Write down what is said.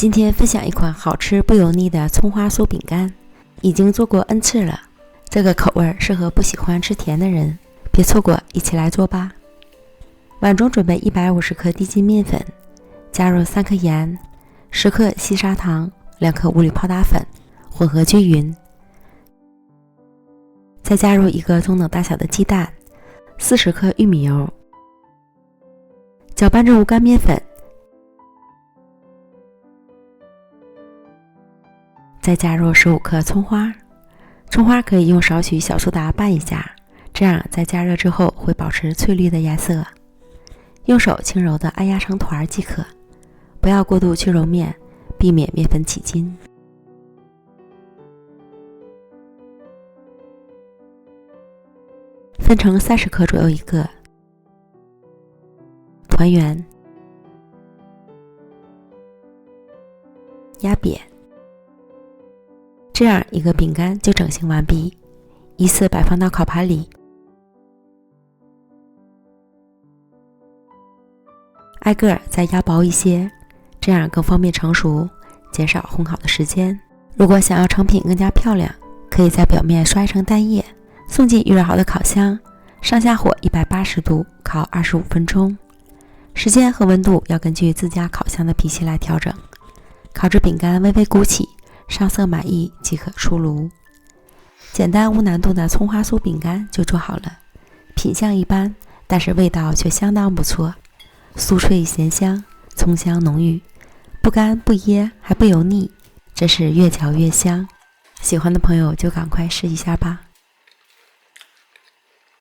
今天分享一款好吃不油腻的葱花酥饼干，已经做过 N 次了，这个口味适合不喜欢吃甜的人，别错过，一起来做吧。碗中准备150克低筋面粉，加入3克盐、10克细砂糖、2克无铝泡打粉，混合均匀。再加入1个中等大小的鸡蛋、40克玉米油，搅拌至无干面粉，再加入15克葱花。葱花可以用少许小苏打拌一下，这样在加热之后会保持翠绿的颜色。用手轻柔地按压成团即可，不要过度去揉面，避免面粉起筋。分成30克左右一个，团圆，压扁，这样一个饼干就整形完毕，依次摆放到烤盘里，挨个再压薄一些，这样更方便成熟，减少烘烤的时间。如果想要成品更加漂亮，可以在表面刷一层蛋液，送进预热好的烤箱，上下火180度烤25分钟。时间和温度要根据自家烤箱的脾气来调整。烤至饼干微微鼓起，上色满意即可出炉。简单无难度的葱花酥饼干就做好了，品相一般，但是味道却相当不错，酥脆咸香，葱香浓郁，不干不噎还不油腻，真是越嚼越香。喜欢的朋友就赶快试一下吧。